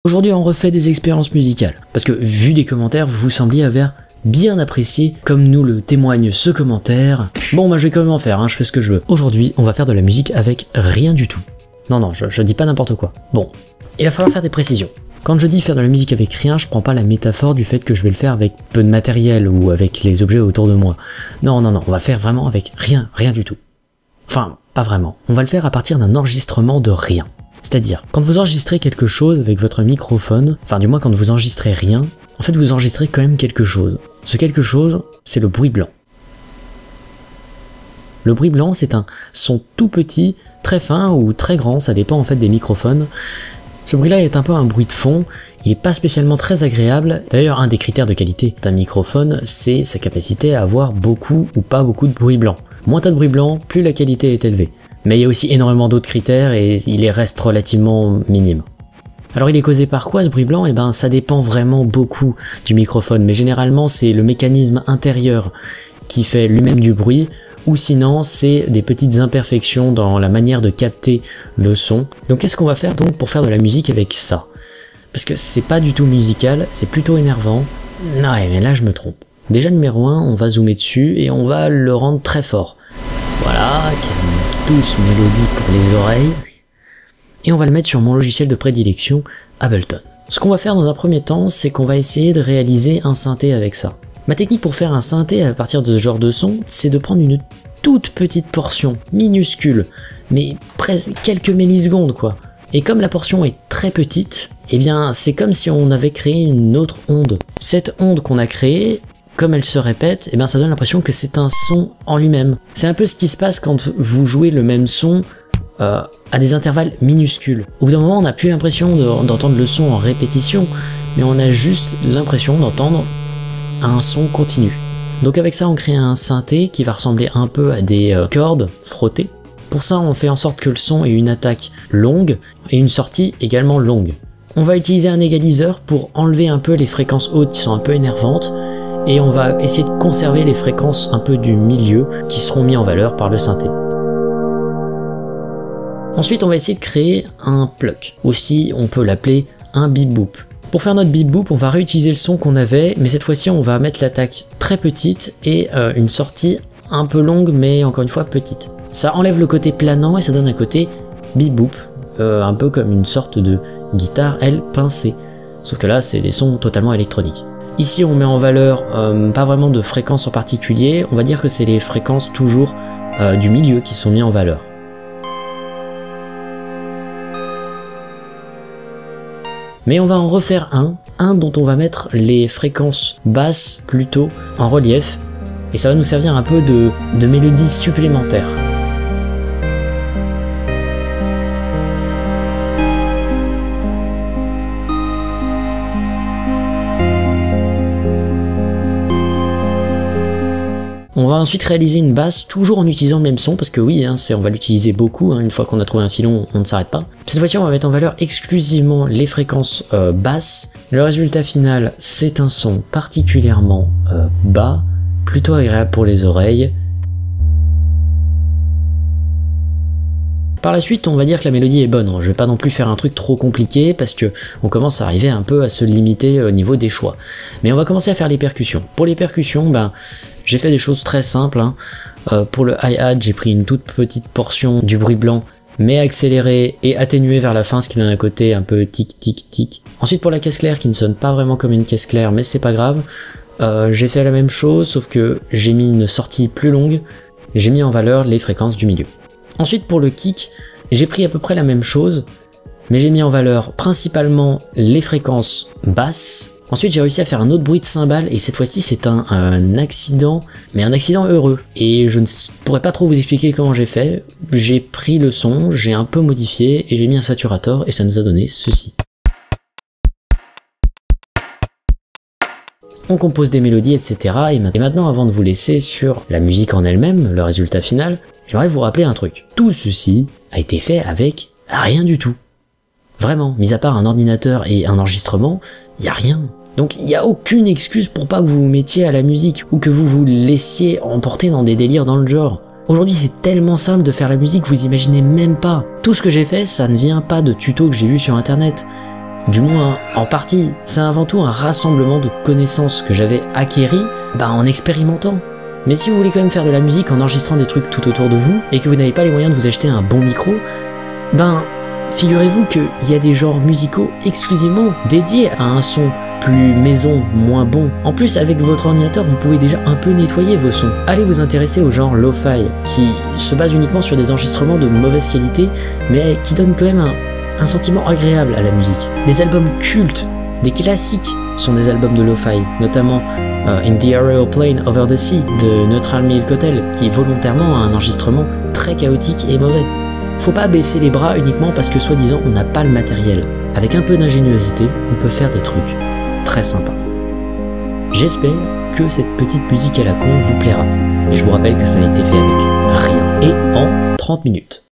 Aujourd'hui on refait des expériences musicales, parce que vu les commentaires vous sembliez avoir bien apprécié comme nous le témoigne ce commentaire. Bon bah je vais quand même en faire, je fais ce que je veux. Aujourd'hui on va faire de la musique avec rien du tout. Non, je dis pas n'importe quoi. Bon, il va falloir faire des précisions. Quand je dis faire de la musique avec rien, je prends pas la métaphore du fait que je vais le faire avec peu de matériel ou avec les objets autour de moi. Non, on va faire vraiment avec rien du tout. Enfin, pas vraiment. On va le faire à partir d'un enregistrement de rien. C'est-à-dire, quand vous enregistrez quelque chose avec votre microphone, enfin du moins quand vous enregistrez rien, en fait vous enregistrez quand même quelque chose. Ce quelque chose, c'est le bruit blanc. Le bruit blanc, c'est un son tout petit, très fin ou très grand, ça dépend en fait des microphones. Ce bruit-là est un peu un bruit de fond, il n'est pas spécialement très agréable. D'ailleurs, un des critères de qualité d'un microphone, c'est sa capacité à avoir beaucoup ou pas beaucoup de bruit blanc. Moins t'as de bruit blanc, plus la qualité est élevée. Mais il y a aussi énormément d'autres critères et il les reste relativement minimes. Alors il est causé par quoi ce bruit blanc? Eh ben ça dépend vraiment beaucoup du microphone, mais généralement c'est le mécanisme intérieur qui fait lui-même du bruit, ou sinon c'est des petites imperfections dans la manière de capter le son. Donc qu'est-ce qu'on va faire donc pour faire de la musique avec ça? Parce que c'est pas du tout musical, c'est plutôt énervant. Non mais là je me trompe. Déjà numéro 1, on va zoomer dessus et on va le rendre très fort. Voilà, douce mélodie pour les oreilles. Et on va le mettre sur mon logiciel de prédilection, Ableton. Ce qu'on va faire dans un premier temps, c'est qu'on va essayer de réaliser un synthé avec ça. Ma technique pour faire un synthé à partir de ce genre de son, c'est de prendre une toute petite portion, minuscule, mais presque quelques millisecondes quoi. Et comme la portion est très petite, eh bien c'est comme si on avait créé une autre onde. Cette onde qu'on a créée, comme elle se répète, eh bien ça donne l'impression que c'est un son en lui-même. C'est un peu ce qui se passe quand vous jouez le même son à des intervalles minuscules. Au bout d'un moment, on n'a plus l'impression d'entendre le son en répétition, mais on a juste l'impression d'entendre un son continu. Donc avec ça, on crée un synthé qui va ressembler un peu à des cordes frottées. Pour ça, on fait en sorte que le son ait une attaque longue et une sortie également longue. On va utiliser un égaliseur pour enlever un peu les fréquences hautes qui sont un peu énervantes, et on va essayer de conserver les fréquences un peu du milieu qui seront mis en valeur par le synthé. Ensuite, on va essayer de créer un pluck. Aussi, on peut l'appeler un beep boop. Pour faire notre beep boop, on va réutiliser le son qu'on avait, mais cette fois-ci, on va mettre l'attaque très petite et une sortie un peu longue, mais encore une fois petite. Ça enlève le côté planant et ça donne un côté beep boop, un peu comme une sorte de guitare, elle, pincée. Sauf que là, c'est des sons totalement électroniques. Ici, on met en valeur pas vraiment de fréquences en particulier, on va dire que c'est les fréquences toujours du milieu qui sont mis en valeur. Mais on va en refaire un dont on va mettre les fréquences basses plutôt en relief, et ça va nous servir un peu de mélodie supplémentaire. On va ensuite réaliser une basse, toujours en utilisant le même son, parce que oui, on va l'utiliser beaucoup, une fois qu'on a trouvé un filon, on ne s'arrête pas. Cette fois-ci, on va mettre en valeur exclusivement les fréquences basses. Le résultat final, c'est un son particulièrement bas, plutôt agréable pour les oreilles. Par la suite, on va dire que la mélodie est bonne. Je vais pas non plus faire un truc trop compliqué parce que on commence à arriver un peu à se limiter au niveau des choix. Mais on va commencer à faire les percussions. Pour les percussions, j'ai fait des choses très simples. Pour le hi-hat, j'ai pris une toute petite portion du bruit blanc, mais accéléré et atténué vers la fin, ce qui donne un côté un peu tic tic tic. Ensuite, pour la caisse claire, qui ne sonne pas vraiment comme une caisse claire, mais c'est pas grave, j'ai fait la même chose, sauf que j'ai mis une sortie plus longue, j'ai mis en valeur les fréquences du milieu. Ensuite, pour le kick, j'ai pris à peu près la même chose, mais j'ai mis en valeur principalement les fréquences basses. Ensuite, j'ai réussi à faire un autre bruit de cymbale, et cette fois-ci, c'est un accident, mais un accident heureux. Et je ne pourrais pas trop vous expliquer comment j'ai fait. J'ai pris le son, j'ai un peu modifié, et j'ai mis un saturator, et ça nous a donné ceci. On compose des mélodies, etc. Et maintenant, avant de vous laisser sur la musique en elle-même, le résultat final, j'aimerais vous rappeler un truc. Tout ceci a été fait avec rien du tout. Vraiment, mis à part un ordinateur et un enregistrement, il n'y a rien. Donc il n'y a aucune excuse pour pas que vous vous mettiez à la musique, ou que vous vous laissiez emporter dans des délires dans le genre. Aujourd'hui c'est tellement simple de faire la musique, vous imaginez même pas. Tout ce que j'ai fait, ça ne vient pas de tutos que j'ai vus sur internet. Du moins en partie, c'est avant tout un rassemblement de connaissances que j'avais acquéries en expérimentant. Mais si vous voulez quand même faire de la musique en enregistrant des trucs tout autour de vous, et que vous n'avez pas les moyens de vous acheter un bon micro, figurez-vous qu'il y a des genres musicaux exclusivement dédiés à un son plus maison, moins bon. En plus, avec votre ordinateur, vous pouvez déjà un peu nettoyer vos sons. Allez vous intéresser au genre lo-fi, qui se base uniquement sur des enregistrements de mauvaise qualité, mais qui donnent quand même un sentiment agréable à la musique. Des albums cultes, des classiques sont des albums de lo-fi, notamment In the Aeroplane Over the Sea de Neutral Milk Hotel, qui est volontairement un enregistrement très chaotique et mauvais. Faut pas baisser les bras uniquement parce que soi-disant on n'a pas le matériel. Avec un peu d'ingéniosité, on peut faire des trucs très sympas. J'espère que cette petite musique à la con vous plaira. Et je vous rappelle que ça a été fait avec rien et en 30 minutes.